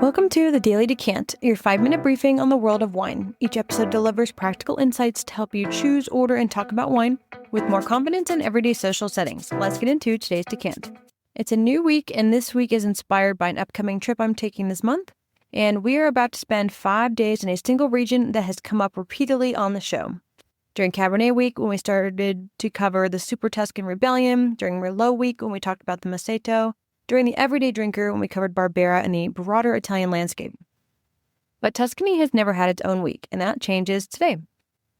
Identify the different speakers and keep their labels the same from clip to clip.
Speaker 1: Welcome to the Daily Decant, your 5-minute briefing on the world of wine. Each episode delivers practical insights to help you choose, order, and talk about wine with more confidence in everyday social settings. Let's get into today's Decant. It's a new week, and this week is inspired by an upcoming trip I'm taking this month, and we are about to spend 5 days in a single region that has come up repeatedly on the show. During Cabernet week, when we started to cover the Super Tuscan Rebellion, during Merlot week, when we talked about the Maceto, during the Everyday Drinker, when we covered Barbera and the broader Italian landscape. But Tuscany has never had its own week, and that changes today.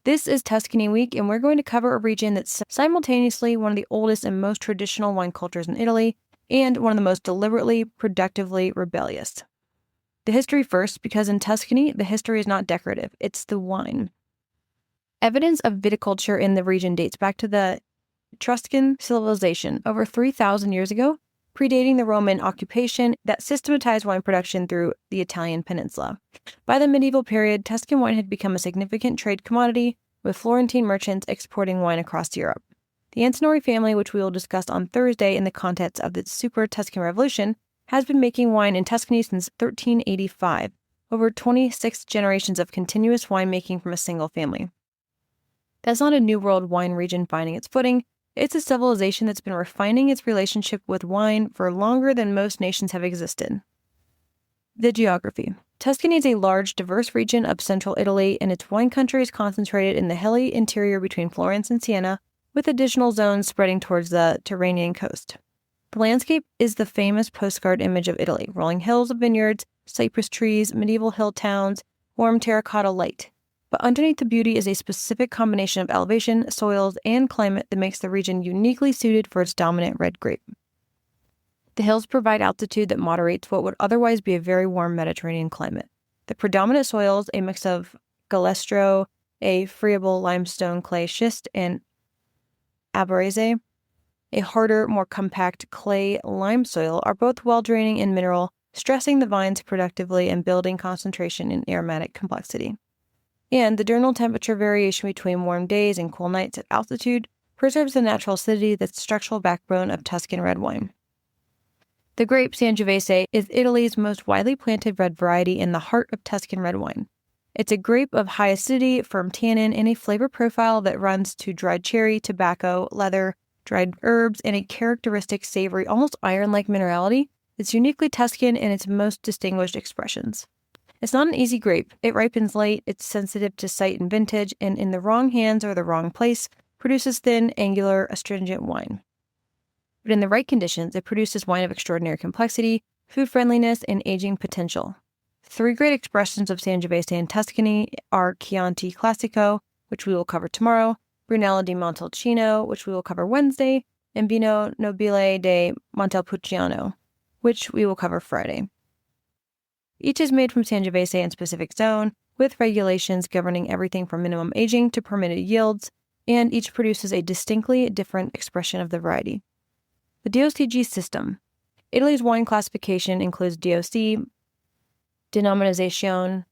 Speaker 1: This is Tuscany week, and we're going to cover a region that's simultaneously one of the oldest and most traditional wine cultures in Italy, and one of the most deliberately, productively rebellious. The history first, because in Tuscany, the history is not decorative, it's the wine. Evidence of viticulture in the region dates back to the Etruscan civilization over 3,000 years ago, predating the Roman occupation that systematized wine production through the Italian peninsula. By the medieval period, Tuscan wine had become a significant trade commodity, with Florentine merchants exporting wine across Europe. The Antinori family, which we will discuss on Thursday in the context of the Super Tuscan Revolution, has been making wine in Tuscany since 1385, over 26 generations of continuous winemaking from a single family. That's not a New World wine region finding its footing. It's a civilization that's been refining its relationship with wine for longer than most nations have existed. The geography. Tuscany is a large, diverse region of central Italy, and its wine country is concentrated in the hilly interior between Florence and Siena, with additional zones spreading towards the Tyrrhenian coast. The landscape is the famous postcard image of Italy: rolling hills of vineyards, cypress trees, medieval hill towns, warm terracotta light. But underneath the beauty is a specific combination of elevation, soils, and climate that makes the region uniquely suited for its dominant red grape. The hills provide altitude that moderates what would otherwise be a very warm Mediterranean climate. The predominant soils, a mix of galestro, a friable limestone clay schist, and abruzze, a harder, more compact clay lime soil, are both well-draining and mineral, stressing the vines productively and building concentration and aromatic complexity. And the diurnal temperature variation between warm days and cool nights at altitude preserves the natural acidity that's the structural backbone of Tuscan red wine. The grape Sangiovese is Italy's most widely planted red variety in the heart of Tuscan red wine. It's a grape of high acidity, firm tannin, and a flavor profile that runs to dried cherry, tobacco, leather, dried herbs, and a characteristic savory, almost iron-like minerality that's uniquely Tuscan in its most distinguished expressions. It's not an easy grape. It ripens late, it's sensitive to site and vintage, and in the wrong hands or the wrong place, produces thin, angular, astringent wine. But in the right conditions, it produces wine of extraordinary complexity, food friendliness, and aging potential. 3 great expressions of Sangiovese in Tuscany are Chianti Classico, which we will cover tomorrow, Brunello di Montalcino, which we will cover Wednesday, and Vino Nobile di Montepulciano, which we will cover Friday. Each is made from Sangiovese in specific zone, with regulations governing everything from minimum aging to permitted yields, and each produces a distinctly different expression of the variety. The DOCG system. Italy's wine classification includes DOC, Denominazione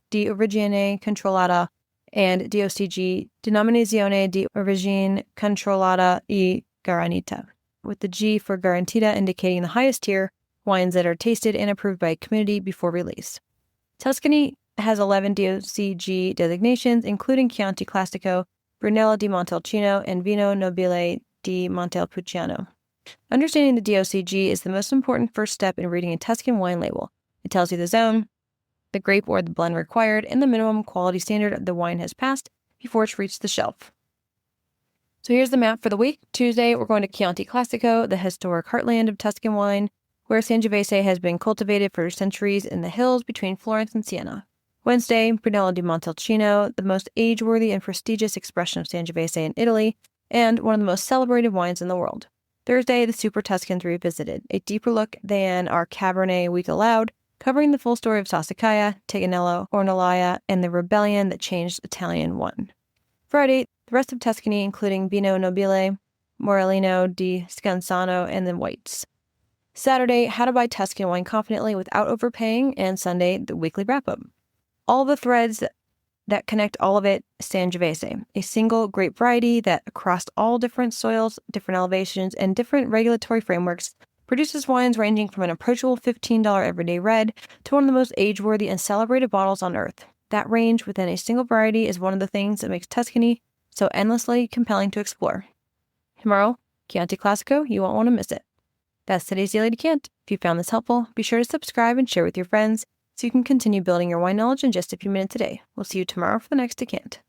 Speaker 1: di Origine Controllata, and DOCG, Denominazione di Origine Controllata e Garantita, with the G for Garantita indicating the highest tier, wines that are tasted and approved by a committee before release. Tuscany has 11 DOCG designations, including Chianti Classico, Brunello di Montalcino, and Vino Nobile di Montepulciano. Understanding the DOCG is the most important first step in reading a Tuscan wine label. It tells you the zone, the grape or the blend required, and the minimum quality standard the wine has passed before it's reached the shelf. So here's the map for the week. Tuesday, we're going to Chianti Classico, the historic heartland of Tuscan wine, where Sangiovese has been cultivated for centuries in the hills between Florence and Siena. Wednesday, Brunello di Montalcino, the most age-worthy and prestigious expression of Sangiovese in Italy, and one of the most celebrated wines in the world. Thursday, the Super Tuscans revisited, a deeper look than our Cabernet week allowed, covering the full story of Sassicaia, Teganello, Ornellaia, and the rebellion that changed Italian wine. Friday, the rest of Tuscany, including Vino Nobile, Morellino di Scansano, and the whites. Saturday, how to buy Tuscan wine confidently without overpaying, and Sunday, the weekly wrap-up. All the threads that connect all of it, Sangiovese, a single grape variety that across all different soils, different elevations, and different regulatory frameworks Produces wines ranging from an approachable $15 everyday red to one of the most age-worthy and celebrated bottles on earth. That range within a single variety is one of the things that makes Tuscany so endlessly compelling to explore. Tomorrow, Chianti Classico, you won't want to miss it. That's today's Daily Decant. If you found this helpful, be sure to subscribe and share with your friends so you can continue building your wine knowledge in just a few minutes a day. We'll see you tomorrow for the next Decant.